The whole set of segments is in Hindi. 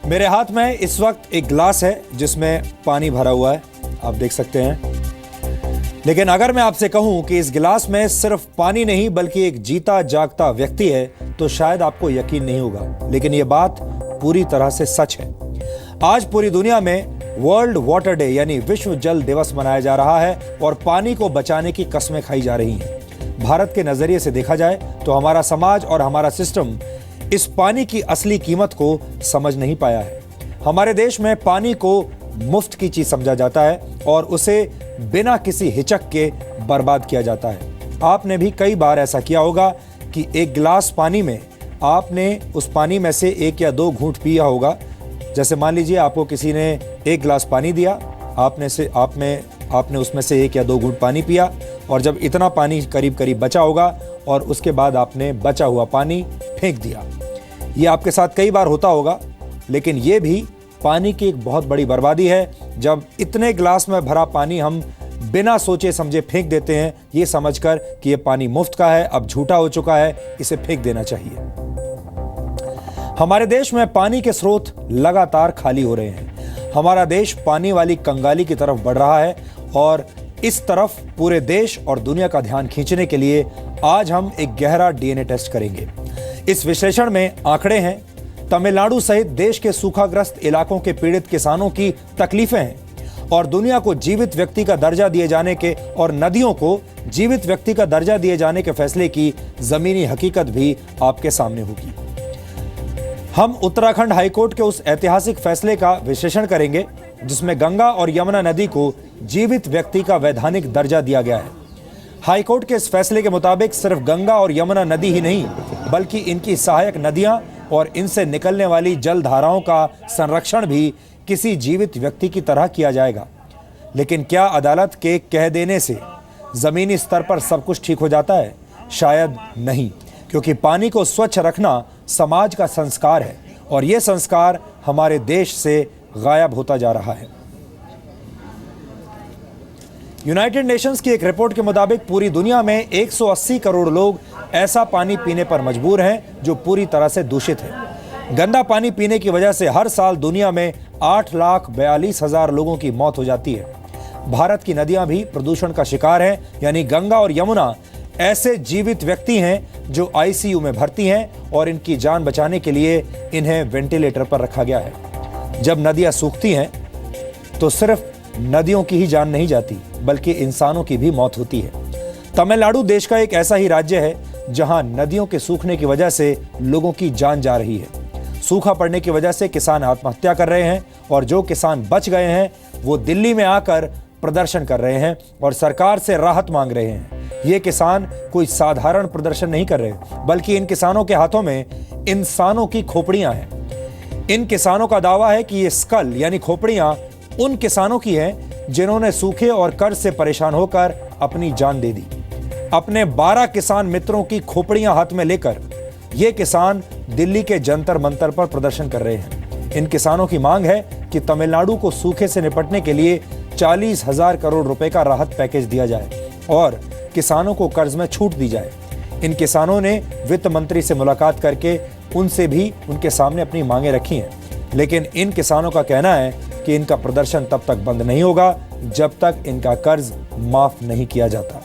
मेरे हाथ में इस वक्त एक गिलास है जिसमें पानी भरा हुआ है, आप देख सकते हैं। लेकिन अगर मैं आपसे कहूं कि इस गिलास में सिर्फ पानी नहीं बल्कि एक जीता जागता व्यक्ति है तो शायद आपको यकीन नहीं होगा, लेकिन यह बात पूरी तरह से सच है। आज पूरी दुनिया में वर्ल्ड वाटर डे यानी विश्व जल दिवस मनाया जा रहा है और पानी को बचाने की कस्में खाई जा रही हैं। भारत के नजरिए से देखा जाए तो हमारा समाज और हमारा सिस्टम इस पानी की असली कीमत को समझ नहीं पाया है। हमारे देश में पानी को मुफ्त की चीज समझा जाता है और उसे बिना किसी हिचक के बर्बाद किया जाता है। आपने भी कई बार ऐसा किया होगा कि एक गिलास पानी में आपने उस पानी में से 1 या 2 घूंट पिया होगा। जैसे मान लीजिए आपको किसी ने 1 गिलास पानी दिया, आपने उसमें से 1 या 2 घूंट पानी पिया और जब इतना पानी करीब करीब बचा होगा और उसके बाद आपने बचा हुआ पानी फेंक दिया। ये आपके साथ कई बार होता होगा, लेकिन ये भी पानी की एक बहुत बड़ी बर्बादी है जब इतने गिलास में भरा पानी हम बिना सोचे समझे फेंक देते हैं, ये समझकर कि ये पानी मुफ्त का है, अब झूठा हो चुका है, इसे फेंक देना चाहिए। हमारे देश में पानी के स्रोत लगातार खाली हो रहे हैं। हमारा देश पानी वाली कंगाली की तरफ बढ़ रहा है और इस तरफ पूरे देश और दुनिया का ध्यान खींचने के लिए आज हम एक गहरा डीएनए टेस्ट करेंगे। इस विश्लेषण में आंकड़े हैं, तमिलनाडु सहित देश के सूखाग्रस्त इलाकों के पीड़ित किसानों की तकलीफें हैं और दुनिया को जीवित व्यक्ति का दर्जा दिए जाने के और नदियों को जीवित व्यक्ति का दर्जा दिए जाने के फैसले की जमीनी हकीकत भी आपके सामने होगी। हम उत्तराखंड हाईकोर्ट के उस ऐतिहासिक फैसले का विश्लेषण करेंगे जिसमें गंगा और यमुना नदी को जीवित व्यक्ति का वैधानिक दर्जा दिया गया है। हाईकोर्ट के इस फैसले के मुताबिक सिर्फ गंगा और यमुना नदी ही नहीं बल्कि इनकी सहायक नदियां और इनसे निकलने वाली जल धाराओं का संरक्षण भी किसी जीवित व्यक्ति की तरह किया जाएगा। लेकिन क्या अदालत के कह देने से जमीनी स्तर पर सब कुछ ठीक हो जाता है? शायद नहीं, क्योंकि पानी को स्वच्छ रखना समाज का संस्कार है और यह संस्कार हमारे देश से गायब होता जा रहा है। यूनाइटेड नेशंस की एक रिपोर्ट के मुताबिक पूरी दुनिया में 180 करोड़ लोग ऐसा पानी पीने पर मजबूर हैं जो पूरी तरह से दूषित है। गंदा पानी पीने की वजह से हर साल दुनिया में 8,42,000 लोगों की मौत हो जाती है। भारत की नदियां भी प्रदूषण का शिकार हैं, यानी गंगा और यमुना ऐसे जीवित व्यक्ति हैं जो आईसीयू में भर्ती हैं और इनकी जान बचाने के लिए इन्हें वेंटिलेटर पर रखा गया है। जब नदियां सूखती हैं तो सिर्फ नदियों की ही जान नहीं जाती बल्कि इंसानों की भी मौत होती है। तमिलनाडु देश का एक ऐसा ही राज्य है जहां नदियों के सूखने की वजह से लोगों की जान जा रही है। सूखा पड़ने की वजह से किसान आत्महत्या कर रहे हैं और जो किसान बच गए हैं वो दिल्ली में आकर प्रदर्शन कर रहे हैं और सरकार से राहत मांग रहे हैं। ये किसान कोई साधारण प्रदर्शन नहीं कर रहे बल्कि इन किसानों के हाथों में इंसानों की खोपड़ियां हैं। इन किसानों का दावा है कि ये स्कल यानी खोपड़ियां उन किसानों की हैं जिन्होंने सूखे और कर्ज से परेशान होकर अपनी जान दे दी। अपने 12 किसान मित्रों की खोपड़ियां हाथ में लेकर ये किसान दिल्ली के जंतर मंतर पर प्रदर्शन कर रहे हैं। इन किसानों की मांग है कि तमिलनाडु को सूखे से निपटने के लिए 40,000 करोड़ रुपए का राहत पैकेज दिया जाए और किसानों को कर्ज में छूट दी जाए। इन किसानों ने वित्त मंत्री से मुलाकात करके उनसे भी उनके सामने अपनी मांगें रखी हैं, लेकिन इन किसानों का कहना है कि इनका प्रदर्शन तब तक बंद नहीं होगा जब तक इनका कर्ज माफ नहीं किया जाता।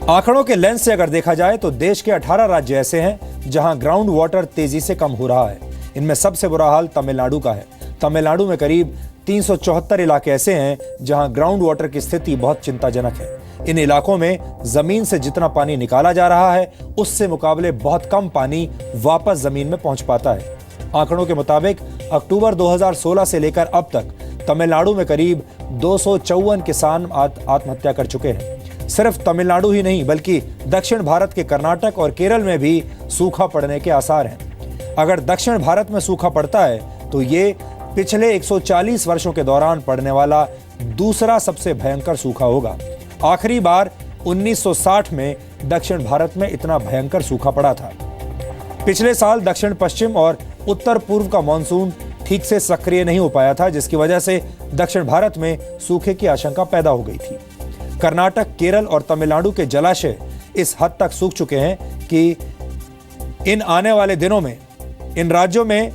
आंकड़ों के लेंस से अगर देखा जाए तो देश के 18 राज्य ऐसे हैं जहां ग्राउंड वाटर तेजी से कम हो रहा है। इनमें सबसे बुरा हाल तमिलनाडु का है। तमिलनाडु में करीब 374 इलाके ऐसे हैं जहां ग्राउंड वाटर की स्थिति बहुत चिंताजनक है। इन इलाकों में जमीन से जितना पानी निकाला जा रहा है उससे मुकाबले बहुत कम पानी वापस जमीन में पहुंच पाता है। आंकड़ों के मुताबिक अक्टूबर 2016 से लेकर अब तक तमिलनाडु में करीब 254 किसान आत्महत्या कर चुके हैं। सिर्फ तमिलनाडु ही नहीं बल्कि दक्षिण भारत के कर्नाटक और केरल में भी सूखा पड़ने के आसार हैं। अगर दक्षिण भारत में सूखा पड़ता है तो ये पिछले 140 वर्षों के दौरान पड़ने वाला दूसरा सबसे भयंकर सूखा होगा। आखिरी बार 1960 में दक्षिण भारत में इतना भयंकर सूखा पड़ा था। पिछले साल दक्षिण पश्चिम और उत्तर पूर्व का मानसून ठीक से सक्रिय नहीं हो पाया था, जिसकी वजह से दक्षिण भारत में सूखे की आशंका पैदा हो गई थी। कर्नाटक, केरल और तमिलनाडु के जलाशय इस हद तक सूख चुके हैं कि इन आने वाले दिनों में इन राज्यों में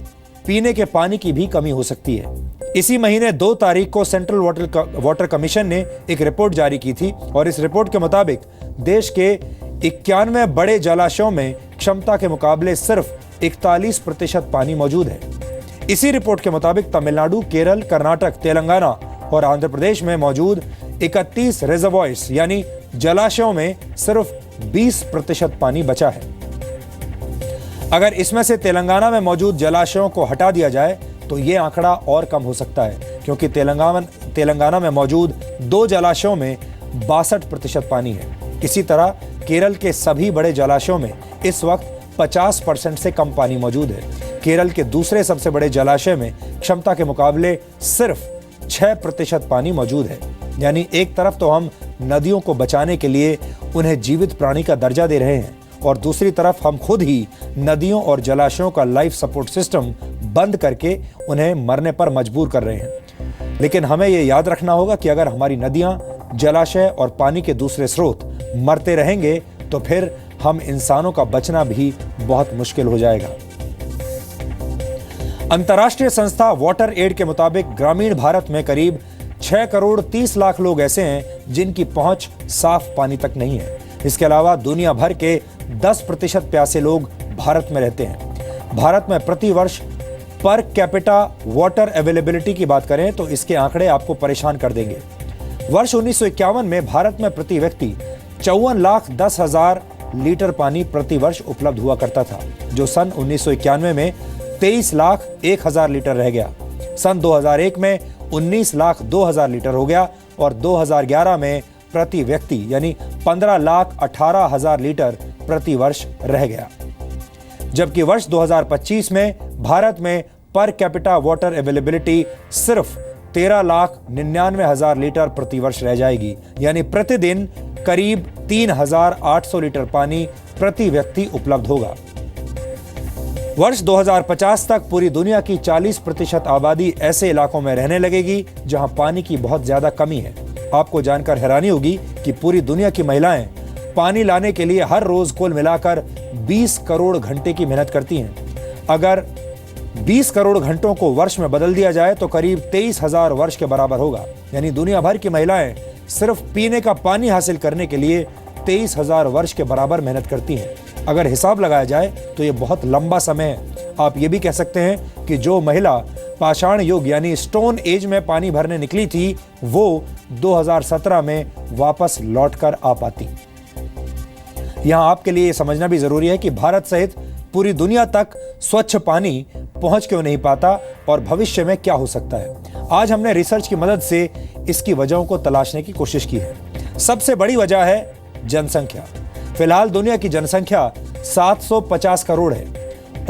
पीने के पानी की भी कमी हो सकती है। इसी महीने 2 तारीख को सेंट्रल वाटर कमीशन ने एक रिपोर्ट जारी की थी और इस रिपोर्ट के मुताबिक देश के 91 बड़े जलाशयों में क्षमता के मुकाबले सिर्फ 41% पानी मौजूद है। इसी रिपोर्ट के मुताबिक तमिलनाडु, केरल, कर्नाटक, तेलंगाना और आंध्र प्रदेश में मौजूद 31 रिजर्वॉयर्स यानी जलाशयों में सिर्फ 20% पानी बचा है। अगर इसमें से तेलंगाना में मौजूद जलाशयों को हटा दिया जाए तो यह आंकड़ा और कम हो सकता है, क्योंकि तेलंगाना में मौजूद 2 जलाशयों में 62% पानी है। इसी तरह केरल के सभी बड़े जलाशयों में इस वक्त 50% से कम पानी मौजूद है। केरल के दूसरे सबसे बड़े जलाशय में क्षमता के मुकाबले सिर्फ 6% पानी मौजूद है। यानी एक तरफ तो हम नदियों को बचाने के लिए उन्हें जीवित प्राणी का दर्जा दे रहे हैं और दूसरी तरफ हम खुद ही नदियों और जलाशयों का लाइफ सपोर्ट सिस्टम बंद करके उन्हें मरने पर मजबूर कर रहे हैं। लेकिन हमें यह याद रखना होगा कि अगर हमारी नदियां, जलाशय और पानी के दूसरे स्रोत मरते रहेंगे तो फिर हम इंसानों का बचना भी बहुत मुश्किल हो जाएगा। अंतर्राष्ट्रीय संस्था वाटर एड के मुताबिक ग्रामीण भारत में करीब 6 करोड़ 30 लाख लोग ऐसे हैं जिनकी पहुंच साफ पानी तक नहीं है। इसके अलावा दुनिया भर के 10% प्यासे लोग भारत में रहते हैं। भारत में प्रति वर्ष पर कैपिटा वाटर अवेलेबिलिटी की बात करें तो इसके आंकड़े आपको परेशान कर देंगे। वर्ष 1951 में भारत में प्रति व्यक्ति 54,10,000 लीटर पानी प्रति वर्ष उपलब्ध हुआ करता था, जो सन 1991 में 23,01,000 लीटर रह गया। सन 2001 में 19,02,000 लीटर हो गया और 2011 में प्रति व्यक्ति यानी 15,18,000 लीटर प्रति वर्ष रह गया। जबकि वर्ष 2025 में भारत में पर कैपिटा वाटर अवेलेबिलिटी सिर्फ 13,99,000 लीटर प्रति वर्ष रह जाएगी, यानी प्रतिदिन करीब 3,800 लीटर पानी प्रति व्यक्ति उपलब्ध होगा। वर्ष 2050 तक पूरी दुनिया की 40% आबादी ऐसे इलाकों में रहने लगेगी जहां पानी की बहुत ज्यादा कमी है। आपको जानकर हैरानी होगी कि पूरी दुनिया की महिलाएं पानी लाने के लिए हर रोज कुल मिलाकर 20 करोड़ घंटे की मेहनत करती हैं। अगर 20 करोड़ घंटों को वर्ष में बदल दिया जाए तो करीब 23,000 वर्ष के बराबर होगा। यानी दुनिया भर की महिलाएं सिर्फ पीने का पानी हासिल करने के लिए 23,000 वर्ष के बराबर मेहनत करती हैं। अगर हिसाब लगाया जाए तो ये बहुत लंबा समय है। आप ये भी कह सकते हैं कि जो महिला पाषाण युग यानी स्टोन एज में पानी भरने निकली थी वो 2017 में वापस लौटकर आ पाती। यहां आपके लिए समझना भी जरूरी है कि भारत सहित पूरी दुनिया तक स्वच्छ पानी पहुंच क्यों नहीं पाता और भविष्य में क्या हो सकता है। आज हमने रिसर्च की मदद से इसकी वजहों को तलाशने की कोशिश की है। सबसे बड़ी वजह है जनसंख्या। फिलहाल दुनिया की जनसंख्या 750 करोड़ है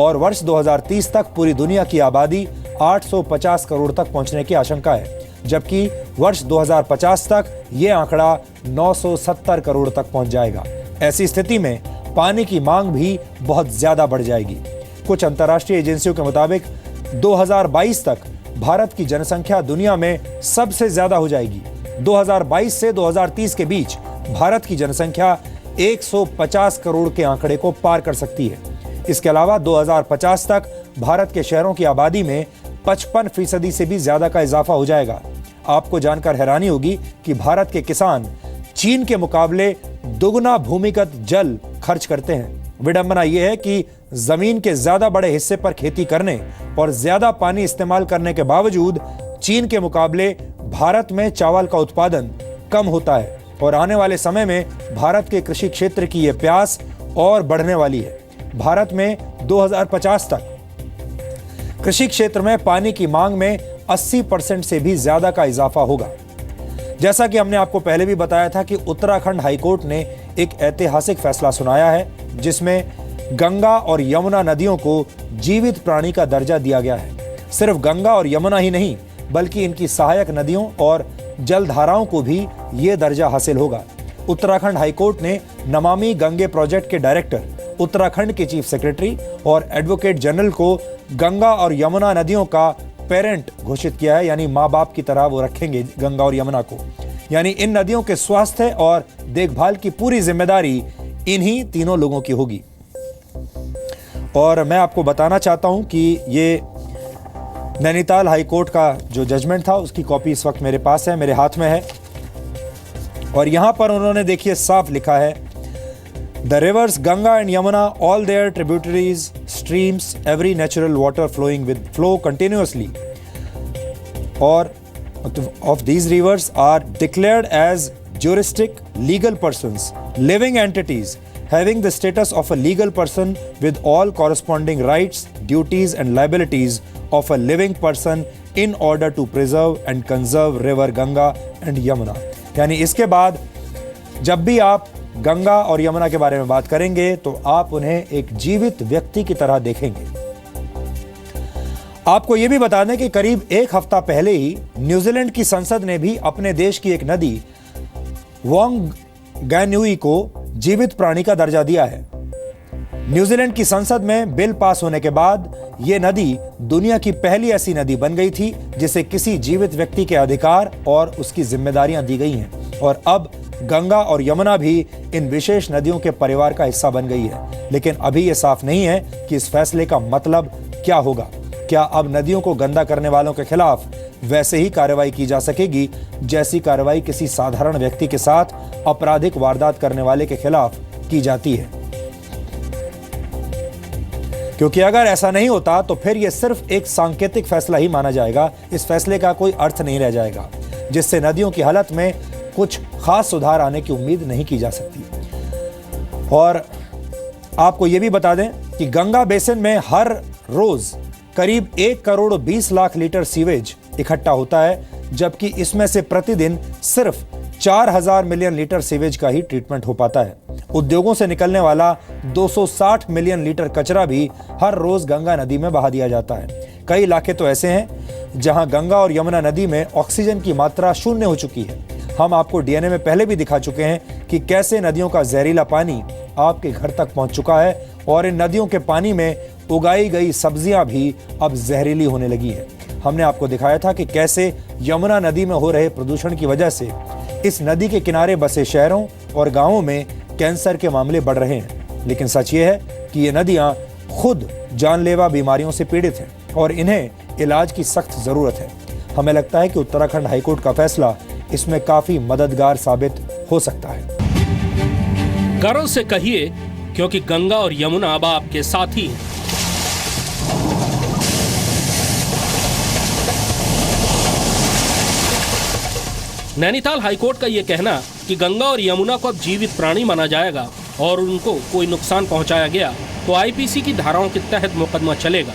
और वर्ष 2030 तक पूरी दुनिया की आबादी 850 करोड़ तक पहुंचने की आशंका है, जबकि वर्ष 2050 तक यह आंकड़ा 970 करोड़ तक पहुंच जाएगा। ऐसी स्थिति में पानी की मांग भी बहुत ज्यादा बढ़ जाएगी। कुछ अंतर्राष्ट्रीय एजेंसियों के मुताबिक 2022 तक भारत की जनसंख्या दुनिया में सबसे ज्यादा हो जाएगी। 2022 से 2030 के बीच भारत की जनसंख्या 150 करोड़ के आंकड़े को पार कर सकती है। इसके अलावा 2050 तक भारत के शहरों की आबादी में 55% से भी ज्यादा का इजाफा हो जाएगा। आपको जानकर हैरानी होगी कि भारत के किसान चीन के मुकाबले दुगना भूमिगत जल खर्च करते हैं। विडंबना यह है कि जमीन के ज्यादा बड़े हिस्से पर खेती करने और ज्यादा पानी इस्तेमाल करने के बावजूद चीन के मुकाबले भारत में चावल का उत्पादन कम होता है और आने वाले समय में भारत के कृषि क्षेत्र की यह प्यास और बढ़ने वाली है। भारत में 2050 तक कृषि क्षेत्र में पानी की मांग में 80% से भी ज्यादा का इजाफा होगा। जैसा कि हमने आपको पहले भी बताया था कि उत्तराखंड हाईकोर्ट ने एक ऐतिहासिक फैसला सुनाया है जिसमें गंगा और यमुना नदियों को जीवित प्राणी का दर्जा दिया गया है। सिर्फ गंगा और यमुना ही नहीं बल्कि इनकी सहायक नदियों और जलधाराओं को भी ये दर्जा हासिल होगा। उत्तराखंड हाईकोर्ट ने नमामि गंगे प्रोजेक्ट के डायरेक्टर, उत्तराखंड के चीफ सेक्रेटरी और एडवोकेट जनरल को गंगा और यमुना नदियों का पेरेंट घोषित किया है, यानी माँ बाप की तरह वो रखेंगे गंगा और यमुना को। यानी इन नदियों के स्वास्थ्य और देखभाल की पूरी जिम्मेदारी इन्हीं तीनों लोगों की होगी। और मैं आपको बताना चाहता हूं कि ये नैनीताल हाई कोर्ट का जो जजमेंट था उसकी कॉपी इस वक्त मेरे पास है, मेरे हाथ में है। और यहां पर उन्होंने देखिए साफ लिखा है, the rivers Ganga and Yamuna, all their tributaries, streams, every natural water flowing with flow continuously और of these rivers are declared as juristic legal persons, living entities having the status of a legal person with all corresponding rights, duties and liabilities of a living person in order to preserve and conserve river Ganga and Yamuna। यानी इसके बाद जब भी आप गंगा और यमुना के बारे में बात करेंगे तो आप उन्हें एक जीवित व्यक्ति की तरह देखेंगे। आपको यह भी बता दें कि करीब एक हफ्ता पहले ही न्यूजीलैंड की संसद ने भी अपने देश की एक नदी वांगगान्युई को जीवित प्राणी का दर्जा दिया है। न्यूजीलैंड की संसद में बिल पास होने के बाद यह नदी दुनिया की पहली ऐसी नदी बन गई थी जिसे किसी जीवित व्यक्ति के अधिकार और उसकी जिम्मेदारियां दी गई हैं। और अब गंगा और यमुना भी इन विशेष नदियों के परिवार का हिस्सा बन गई है। लेकिन अभी यह साफ नहीं है कि इस फैसले का मतलब क्या होगा। क्या अब नदियों को गंदा करने वालों के खिलाफ वैसे ही कार्रवाई की जा सकेगी जैसी कार्रवाई किसी साधारण व्यक्ति के साथ आपराधिक वारदात करने वाले के खिलाफ की जाती है? क्योंकि अगर ऐसा नहीं होता तो फिर यह सिर्फ एक सांकेतिक फैसला ही माना जाएगा। इस फैसले का कोई अर्थ नहीं रह जाएगा, जिससे नदियों की हालत में कुछ खास सुधार आने की उम्मीद नहीं की जा सकती। और आपको यह भी बता दें कि गंगा बेसिन में हर रोज करीब 1 करोड़ 20 लाख लीटर सीवेज इकट्ठा होता है, जबकि इसमें से प्रतिदिन सिर्फ 4000 मिलियन लीटर सीवेज का ही ट्रीटमेंट हो पाता है। उद्योगों से निकलने वाला 260 मिलियन लीटर कचरा भी हर रोज गंगा नदी में बहा दिया जाता है। कई इलाके तो ऐसे हैं जहां गंगा और यमुना नदी में ऑक्सीजन की मात्रा शून्य हो चुकी है। हम आपको डीएनए में पहले भी दिखा चुके हैं कि कैसे नदियों का जहरीला पानी आपके घर तक पहुंच चुका है और इन नदियों के पानी में उगाई गई सब्जियां भी अब जहरीली होने लगी हैं। हमने आपको दिखाया था कि कैसे यमुना नदी में हो रहे प्रदूषण की वजह से इस नदी के किनारे बसे शहरों और गांवों में कैंसर के मामले बढ़ रहे हैं। लेकिन सच ये है कि ये नदियां खुद जानलेवा बीमारियों से पीड़ित हैं और इन्हें इलाज की सख्त जरूरत है। हमें लगता है कि उत्तराखंड हाईकोर्ट का फैसला इसमें काफी मददगार साबित हो सकता है। गर्व से कहिए, क्योंकि गंगा और यमुना अब आपके साथी हैं। नैनीताल हाईकोर्ट का यह कहना कि गंगा और यमुना को अब जीवित प्राणी माना जाएगा और उनको कोई नुकसान पहुंचाया गया तो आईपीसी की धाराओं के तहत मुकदमा चलेगा,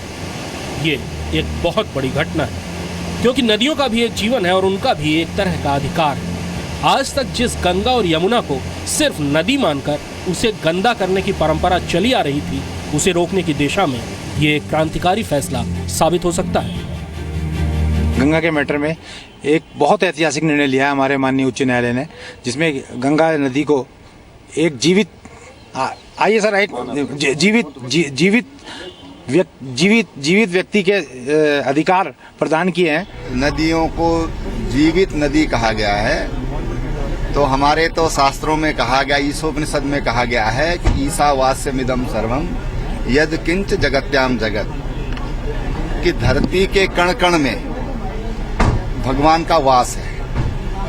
ये एक बहुत बड़ी घटना है। क्योंकि नदियों का भी एक जीवन है और उनका भी एक तरह का अधिकार है। आज तक जिस गंगा और यमुना को सिर्फ नदी मानकर उसे गंदा करने की परंपरा चली आ रही थी, उसे रोकने की दिशा में ये एक क्रांतिकारी फैसला साबित हो सकता है। गंगा के मैटर में एक बहुत ऐतिहासिक निर्णय लिया है हमारे माननीय उच्च न्यायालय ने, जिसमें गंगा नदी को एक जीवित व्यक्ति के अधिकार प्रदान किए हैं। नदियों को जीवित नदी कहा गया है, तो हमारे तो शास्त्रों में कहा गया, ईशोपनिषद में कहा गया है कि ईशावास्यमिदं सर्वम यद किंच जगत्याम जगत, कि धरती के कण कण में भगवान का वास है।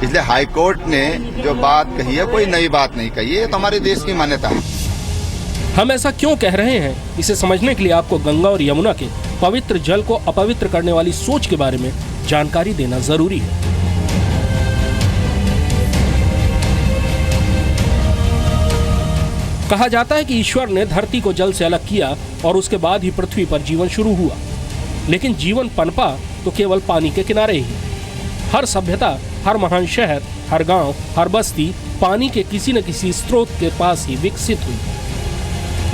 इसलिए हाईकोर्ट ने जो बात कही है कोई नई बात नहीं कही है, तो हमारे देश की मान्यता है। हम ऐसा क्यों कह रहे हैं, इसे समझने के लिए आपको गंगा और यमुना के पवित्र जल को अपवित्र करने वाली सोच के बारे में जानकारी देना जरूरी है। कहा जाता है कि ईश्वर ने धरती को जल से अलग किया और उसके बाद ही पृथ्वी पर जीवन शुरू हुआ। लेकिन जीवन पनपा तो केवल पानी के किनारे ही। हर सभ्यता, हर महान शहर, हर गांव, हर बस्ती पानी के किसी न किसी स्रोत के पास ही विकसित हुई।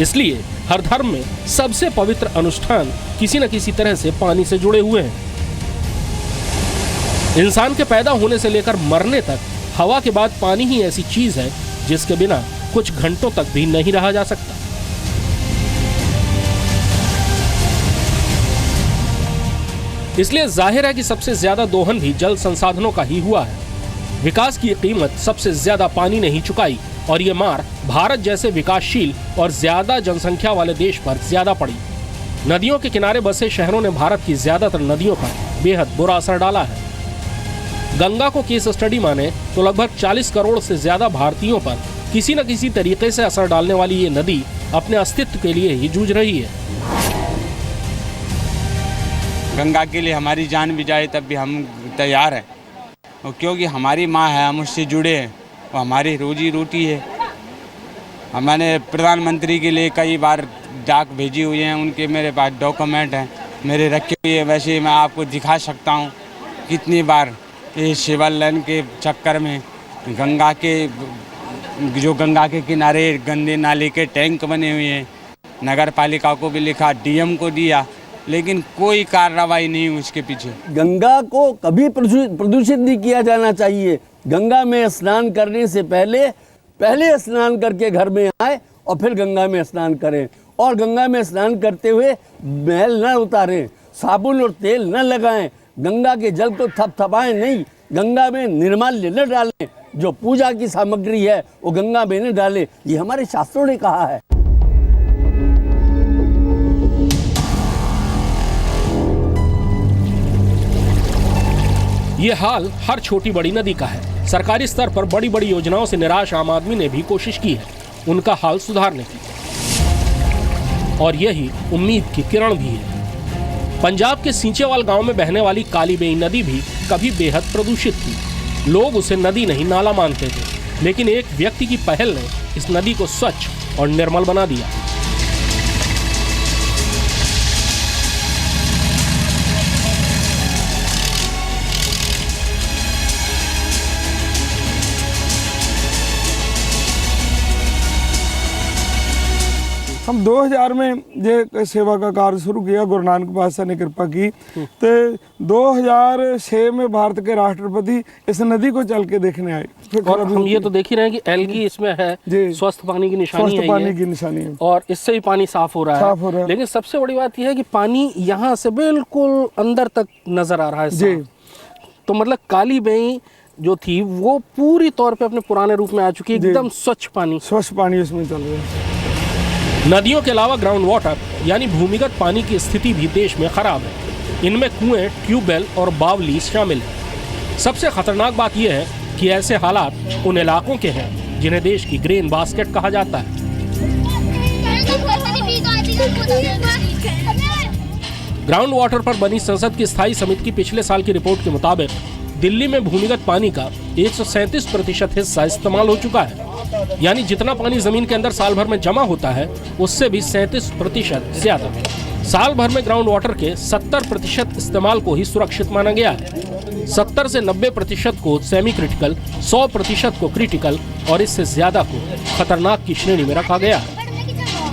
इसलिए हर धर्म में सबसे पवित्र अनुष्ठान किसी न किसी तरह से पानी से जुड़े हुए हैं। इंसान के पैदा होने से लेकर मरने तक हवा के बाद पानी ही ऐसी चीज है जिसके बिना कुछ घंटों तक भी नहीं रहा जा सकता। इसलिए जाहिर है कि सबसे ज्यादा दोहन भी जल संसाधनों का ही हुआ है। विकास की कीमत सबसे ज्यादा पानी ने ही चुकाई और ये मार भारत जैसे विकासशील और ज्यादा जनसंख्या वाले देश पर ज्यादा पड़ी। नदियों के किनारे बसे शहरों ने भारत की ज्यादातर नदियों पर बेहद बुरा असर डाला है। गंगा को केस स्टडी माने तो लगभग 40 करोड़ से ज्यादा भारतीयों पर किसी न किसी तरीके से असर डालने वाली ये नदी अपने अस्तित्व के लिए ही जूझ रही है। गंगा के लिए हमारी जान भी जाए तब भी हम तैयार हैं, क्योंकि हमारी माँ है, हम उससे जुड़े हैं, वो हमारी रोजी रोटी है। मैंने प्रधानमंत्री के लिए कई बार डाक भेजी हुई हैं, उनके मेरे पास डॉक्यूमेंट हैं मेरे रखे हुए। वैसे मैं आपको दिखा सकता हूँ कितनी बार ये शिवल लाइन के चक्कर में गंगा के किनारे गंदे नाले के टैंक बने हुए हैं। नगर पालिका को भी लिखा, डीएम को दिया, लेकिन कोई कार्रवाई नहीं उसके पीछे। गंगा को कभी प्रदूषित नहीं किया जाना चाहिए। गंगा में स्नान करने से पहले स्नान करके घर में आए और फिर गंगा में स्नान करें, और गंगा में स्नान करते हुए मैल न उतारें, साबुन और तेल न लगाएं, गंगा के जल को थपथपाएं नहीं, गंगा में निर्माल्य न डालें, जो पूजा की सामग्री है वो गंगा में न डालें। ये हमारे शास्त्रों ने कहा है। ये हाल हर छोटी बड़ी नदी का है। सरकारी स्तर पर बड़ी बड़ी योजनाओं से निराश आम आदमी ने भी कोशिश की है उनका हाल सुधारने की, और यही उम्मीद की किरण भी है। पंजाब के सींचेवाल गांव में बहने वाली काली बेई नदी भी कभी बेहद प्रदूषित थी। लोग उसे नदी नहीं नाला मानते थे, लेकिन एक व्यक्ति की पहल ने इस नदी को स्वच्छ और निर्मल बना दिया। हम 2000 में ये सेवा का कार्य शुरू किया, गुरु नानक बादशाह ने कृपा की। तो 2006 में भारत के राष्ट्रपति इस नदी को चल के देखने आए। और हम ये तो देख ही रहे हैं कि एल्गी इसमें है, स्वस्थ पानी की निशानी है, और इससे ही पानी साफ हो रहा है। लेकिन सबसे बड़ी बात यह है कि पानी यहाँ से बिल्कुल अंदर तक नजर आ रहा है। तो मतलब काली बेई जो थी वो पूरी तौर पे अपने पुराने रूप में आ चुकी है, एकदम स्वच्छ पानी इसमें चल रहा है। नदियों के अलावा ग्राउंड वाटर यानी भूमिगत पानी की स्थिति भी देश में खराब है। इनमें कुएं, ट्यूबवेल और बावली शामिल हैं। सबसे खतरनाक बात यह है कि ऐसे हालात उन इलाकों के हैं जिन्हें देश की ग्रेन बास्केट कहा जाता है। ग्राउंड वाटर पर बनी संसद की स्थायी समिति की पिछले साल की रिपोर्ट के मुताबिक दिल्ली में भूमिगत पानी का 137% हिस्सा इस्तेमाल हो चुका है। यानी जितना पानी जमीन के अंदर साल भर में जमा होता है उससे भी 37% ज्यादा। साल भर में ग्राउंड वाटर के 70% इस्तेमाल को ही सुरक्षित माना गया है। 70 से 90% को सेमी क्रिटिकल, 100% को क्रिटिकल और इससे ज्यादा को खतरनाक की श्रेणी में रखा गया है।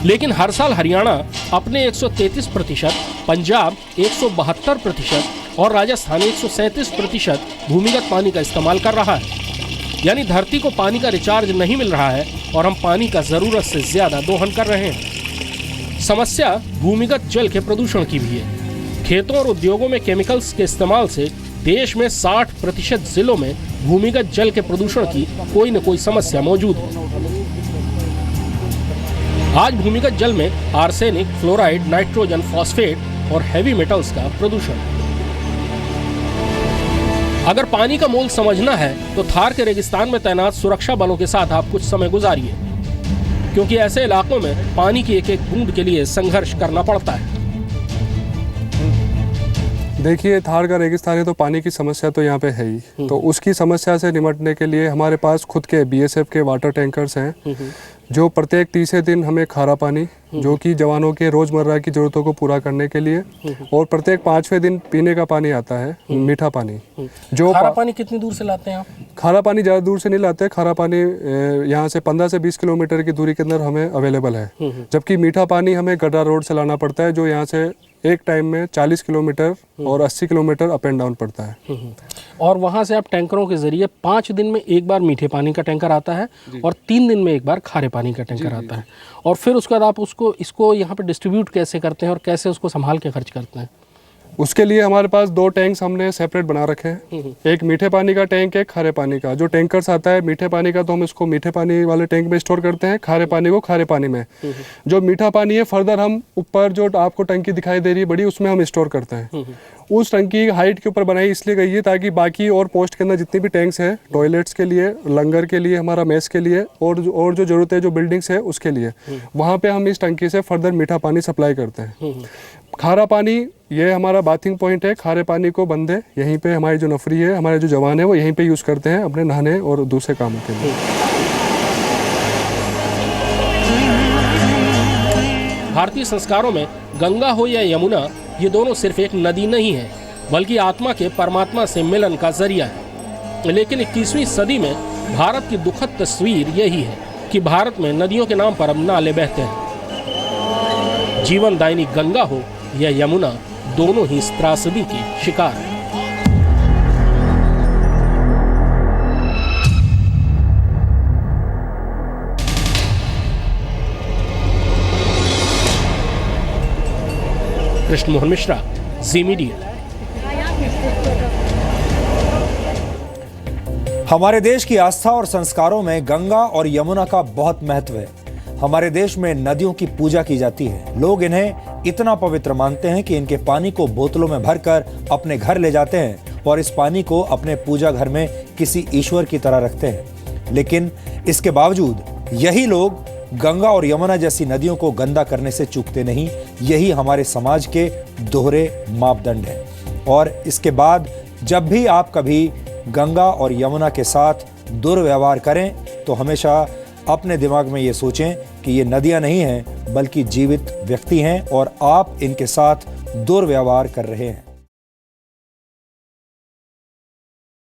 लेकिन हर साल हरियाणा अपने 133%, पंजाब 172% और राजस्थान 137% भूमिगत पानी का इस्तेमाल कर रहा है। यानी धरती को पानी का रिचार्ज नहीं मिल रहा है और हम पानी का जरूरत से ज्यादा दोहन कर रहे हैं। समस्या भूमिगत जल के प्रदूषण की भी है। खेतों और उद्योगों में केमिकल्स के इस्तेमाल से देश में 60% जिलों में भूमिगत जल के प्रदूषण की कोई न कोई समस्या मौजूद है। आज भूमिगत जल में आर्सेनिक, फ्लोराइड, नाइट्रोजन, फॉस्फेट और हैवी मेटल्स का प्रदूषण है। अगर पानी का मोल समझना है तो थार के रेगिस्तान में तैनात सुरक्षा बलों के साथ आप कुछ समय गुजारिए, क्योंकि ऐसे इलाकों में पानी की एक एक बूंद के लिए संघर्ष करना पड़ता है। देखिए, थार का रेगिस्तान है तो पानी की समस्या तो यहाँ पे है ही। तो उसकी समस्या से निपटने के लिए हमारे पास खुद के बीएसएफ के वाटर टैंकर्स हैं, जो प्रत्येक तीसरे दिन हमें खारा पानी, जो कि जवानों के रोजमर्रा की जरूरतों को पूरा करने के लिए, और प्रत्येक 5वें दिन पीने का पानी आता है, मीठा पानी। जो खारा पानी कितनी दूर से लाते हैं आप? खारा पानी ज़्यादा दूर से नहीं लाते। खारा पानी यहाँ से 15 से 20 किलोमीटर की दूरी के अंदर हमें अवेलेबल है, जबकि मीठा पानी हमें गड्ढा रोड से लाना पड़ता है, जो यहाँ से एक टाइम में 40 किलोमीटर और 80 किलोमीटर अप एंड डाउन पड़ता है। और वहाँ से आप टैंकरों के जरिए 5 दिन में एक बार मीठे पानी का टैंकर आता है और 3 दिन में एक बार खारे पानी का टैंकर आता है। और फिर उसके बाद आप इसको यहाँ पे डिस्ट्रीब्यूट कैसे करते हैं और कैसे उसको संभाल के खर्च करते हैं? उसके लिए हमारे पास 2 टैंक्स हमने सेपरेट बना रखे हैं, एक मीठे पानी का टैंक, एक खारे पानी का। जो टैंकर्स आता है मीठे पानी का तो हम इसको मीठे पानी वाले टैंक में स्टोर करते हैं, खारे पानी को खारे पानी में। जो मीठा पानी है फर्दर हम ऊपर जो आपको टंकी दिखाई दे रही है बड़ी, उसमें हम स्टोर करते हैं। उस टंकी हाइट के ऊपर बनाई इसलिए गई है ताकि बाकी और पोस्ट के अंदर जितने भी टैंक्स हैं, टॉयलेट्स के लिए, लंगर के लिए, हमारा मेस के लिए और जो जरूरत है जो बिल्डिंग्स है उसके लिए, वहाँ पे हम इस टंकी से फर्दर मीठा पानी सप्लाई करते हैं। खारा पानी ये हमारा बाथिंग पॉइंट है, खारे पानी को बंदे यहीं पे हमारी जो नफरी है, हमारे जो जवान है वो यहीं पे यूज़ करते हैं अपने नहाने और दूसरे कामों के लिए। भारतीय संस्कारों में गंगा हो या यमुना, ये दोनों सिर्फ एक नदी नहीं है बल्कि आत्मा के परमात्मा से मिलन का जरिया है। लेकिन 21वीं सदी में भारत की दुखद तस्वीर यही है कि भारत में नदियों के नाम पर अब नाले बहते हैं। जीवनदायिनी गंगा हो या यमुना, दोनों ही इस त्रासदी के शिकार हैं। कृष्ण मोहन मिश्रा, जी मीडिया। हमारे देश की आस्था और संस्कारों में गंगा और यमुना का बहुत महत्व है। हमारे देश में नदियों की पूजा की जाती है। लोग इन्हें इतना पवित्र मानते हैं कि इनके पानी को बोतलों में भरकर अपने घर ले जाते हैं और इस पानी को अपने पूजा घर में किसी ईश्वर की तरह रखते हैं। लेकिन इसके बावजूद यही लोग गंगा और यमुना जैसी नदियों को गंदा करने से चूकते नहीं। यही हमारे समाज के दोहरे मापदंड हैं। और इसके बाद जब भी आप कभी गंगा और यमुना के साथ दुर्व्यवहार करें तो हमेशा अपने दिमाग में ये सोचें कि ये नदियां नहीं हैं बल्कि जीवित व्यक्ति हैं और आप इनके साथ दुर्व्यवहार कर रहे हैं।